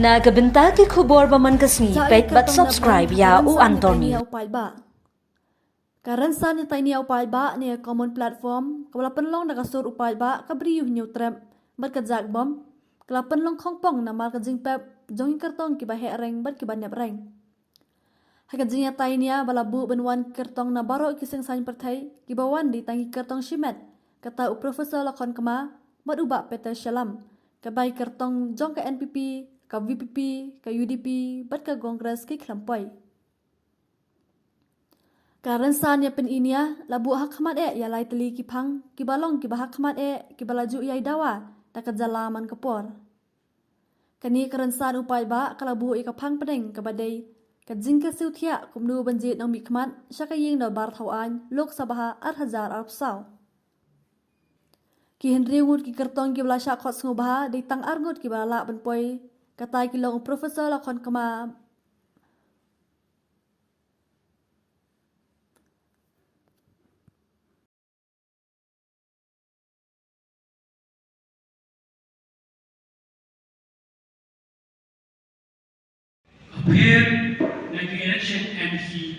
Nagabenta ki khubor baman kasni pet bat subscribe ya u Antoni. Karan sa ni tiny upay ba ni common platform kala penlong nakasur upay ba kabri yu new trap bat ka jak bom kala penlong khongpong na mal ka jing pep jong kartong ki ba he reng bat ki ba nep reng ha ka jing ya tiny bala bu benwan kartong na baro ki sing sain perthai ki ba wan di tangi kartong shimet kata u professor lakon kama mat uba peter shalam ka bai kartong jong ka NPP ka VPP ka UDP bat ka kongres ki khlampoi Karan san ya pen inia labu hak khamat ya lai teli ki phang ki balong ki bahak khamat ki balaju yai dawa takat jalaman kapor kani karan san upai ba kalabu ka phang pedeng ka badai ka jingka siuthia kumnu banjit nang mi khamat shaka ying da bar thawan lok sabaha 8000 arab saw ki henry ngut ki kartong ki bala sha khot sngo baha de tang arngut ki bala ban poi katai ki long professor lakon kama appeared at the election MC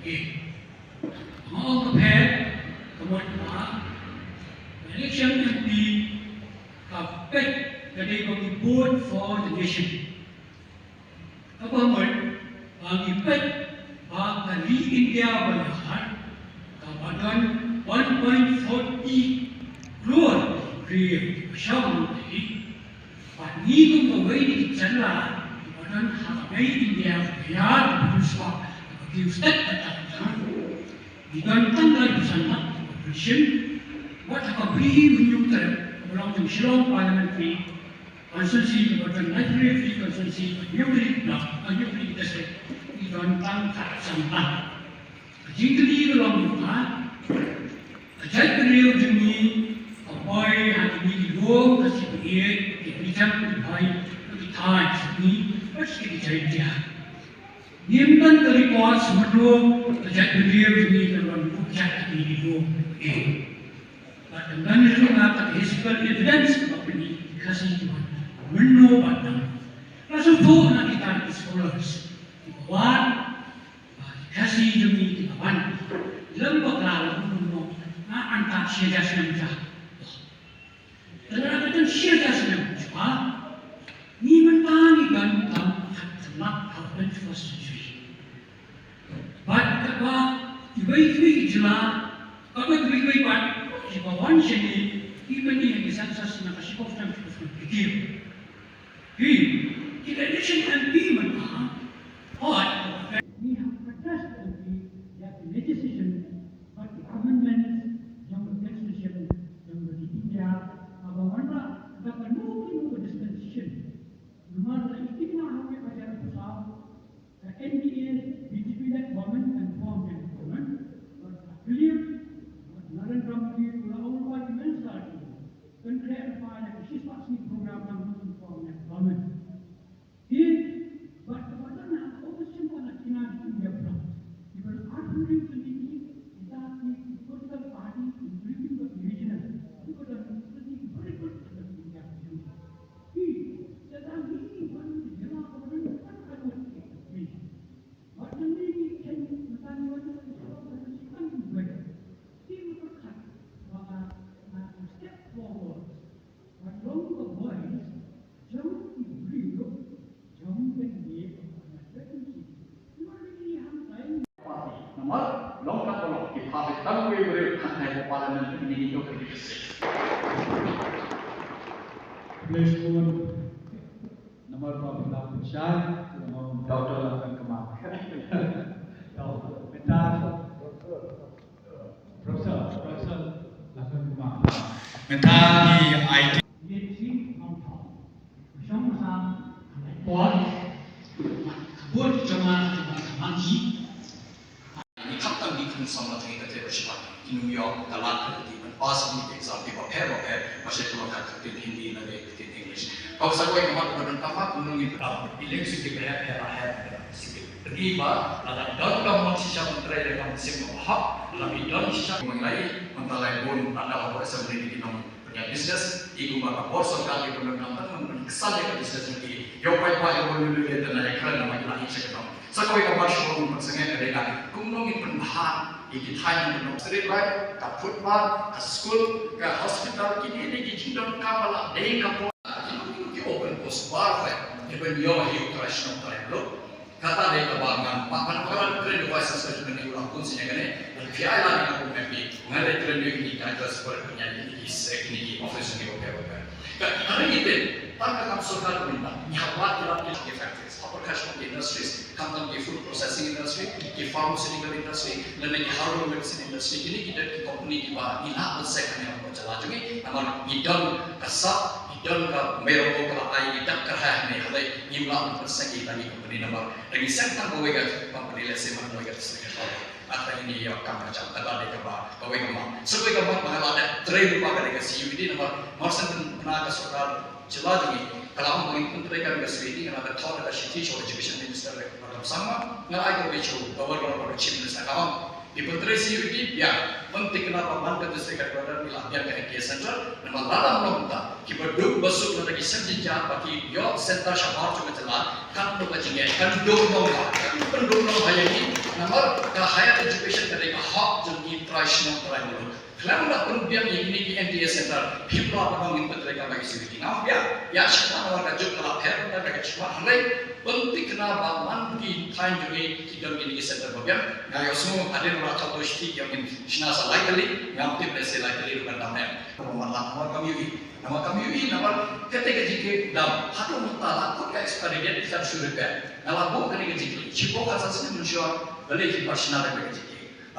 again. All prepared for election MP have bet that they will be vote for the nation. Government bagi bet bagi India berhad kepada 1.40 crore real syam ini. Pani kumawai di jalan dan hakai India bayar berusaha bagi ustaz katakan digantang lagi sana operation buat apa beri menyukai ulang Shillong Parliamentary Constituency dan Library Constituency Newry District digantang tak sana jingkli ulang rumah ajak beliau demi apa yang dihidup kasih beliau diberikan baik time ini Meski dijadinya, nyimpan terlibat semua terjadi ini dalam bukti ini dulu. Dengan itu mengatakan physical evidence apa ini dikasih Tuhan menobatan. Langsung tu nak kita scholars di bawah dikasih demi di bawah lembak lalu menolak antar syariah semacam. Dalam kata syariah semacam, ni mentani gantang nak happen first century. But kaba ibai jela kaba ibai bat jika wan sini even ni yang disasas nak kasih dan fikir. Hi kita election MP mana? Hot. We have protest MP that the legislation but the amendment yang legislation yang di India apa mana dapat no dispensation. Rumah itu nak apa macam besar. NDA, BJP led government and formed a government, but clear, Narendra Modi will all immense party, can clarify that she starts the program and form a government. Here, but the button has always simple as China India problem. Because after the unity, that the political party, including the regional, because of the very good India. He said, I'm really one of the general government, what I would say. But when we can understand what is the problem, it's coming better. He will cut a step forward. But long the voice, don't agree, don't believe on a certainty. You already have time. Nomor longkap tolong kita tahu yang berkaitan parlimen ini juga kritis. Meskipun nomor Bapak Syah, nomor Dr. akan kemana? Minta Profesor akan kemana? Minta di IT. Buat jangan mandi. Kapten di sama dengan tersiapa di New York, dalam di pas di exam di paper masih perlu kata Hindi dan English. Kalau saya yang mahu berdengar menunggu eleksi di era riba, ada dalam maksudnya menteri dengan semua hak, lebih dalam sisa mengenai menteri pun ada apa sebenarnya di dalam punya bisnes, ibu bapa bos sekali pendengar kesal dengan bisnes ini. yo pai pai yo lu le dan ai kran nama ila hi sekam sakoi ka mar show pun sangai ka deka kumno min penhan iki thai min no street light ka football ka school ka hospital kini ni ki jindon ka mala dei ka po ki open post bar fa even yo hi international time lo kata dei ka ba ngam pa pan karan kren device sa ni ulang pun sinya gane PI la ni ko mepi ngare kren ni ka transfer punya ni sek ni office ni ko ka hari ini tanpa kamu surga minta nyawa dalam industri factories, agricultural industries, company food processing industry, di pharmaceutical industry, dan di herbal medicine industry ini kita di company di bawah ini nak bersaing dengan berjalan juga. Namun hidang kasar, hidang ke merokok ke air, hidang kerah ni halai nyimlang bersaing kita di company nama. Lagi sektor bawa ke company lesen mana bawa ke sedikit atau ini ya kamu macam ada di bawah bawa ke mana. Sebagai kamu mengalah ada trade lupa ke CUD nama. Marsen pernah ke soal jelas ini. Kalau orang mereka juga sendiri kan ada thought ada teacher education minister dalam sama nggak ada bicara bahwa chief minister kamu di menteri CUD ya penting kenapa mandat serikat berada di lapian ke center dan malam nomor kita duduk besok lagi senjata bagi yo center syabab juga jelas kan lupa jengkel kan duduk ini nomor ke higher education dari hak jadi price nomor Kalau nak perubahan yang ini di NDA Center, people apa yang mereka bagi sendiri. Nampak ya siapa orang kerja kalau heran mereka cuma hari penting kenapa mandi time juga kita ini Center bagian. Gaya semua ada orang tahu sih yang ini sinasa likely, yang tidak bisa likely bukan namanya. Nama kami ini nama ketika jika dalam hatu mutala aku eksperimen kita sudah kan. Nama bukan ini jika cipo kasar manusia boleh kita personal dengan jika.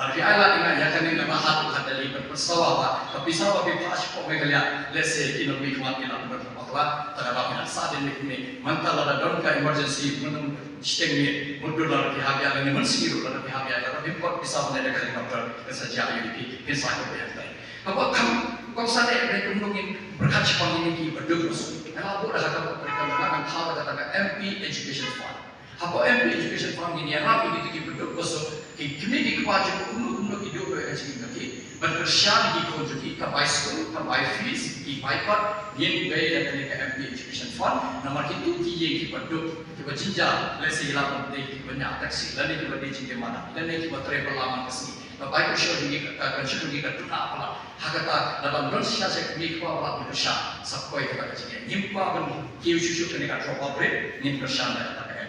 Di ayat ini yang kami nama hatu hadali berpersawa tapi sawa bebas kok mereka let's say ekonomi kematian berapa terhadap kita saat ini mental ada donka emergency menung sistem ini mundur dari pihak yang ini mensiru dari pihak yang tapi kok bisa menedakan dokter saja UDP bisa kebayang. Kalau kamu sadar mereka mungkin berkaca ini berdua kalau boleh kata mereka menggunakan hal kata MP Education Fund. Apa MP Education Fund ini yang rapi itu berdua besok kini kewajiban untuk hidup education lagi berkerja di konjunsi kabai school kabai fees di bypass yang gaya dari MP Education Fund nomor itu dia kita berdua kita jinjal lesai hilang dari banyak taksi dan itu berdua jinjal mana dan itu travel lama kesini kabai kerja juga tuna apa hakata dalam Indonesia saya kini kuat kerja sampai kita kerja nyimpa pun kiu susu kena drop out rate nyimpa kerja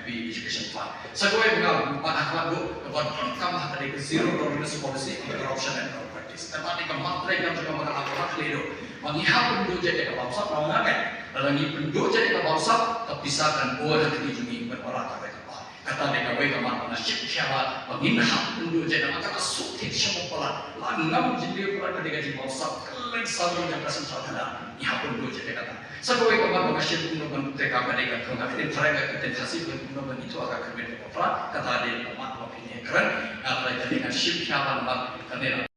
MP Education Fund. Sesuai dengan anak lagu, kepada kamah dari zero tolerance policy untuk corruption and malpractice. Tempat di kamah mereka juga mengalami keliru. Menghihap penduduk jadi kebangsa, mengakai. Dalam ini penduduk jadi kebangsa, terpisahkan boleh dijungi berolahraga kapal. Kata mereka baik kamah nasib siapa menghihap penduduk jadi maka sulit semua pola. Langam jadi pula ketika di bangsa kalian selalu yang kasih saudara. Ihap penduduk jadi kata. Sebagai kawan mengasih penuh mereka mereka mengakhiri mereka kita hasil penuh itu agak berbeda. Kata dia mak opini keren, apa yang dengan ship siapa nak kerana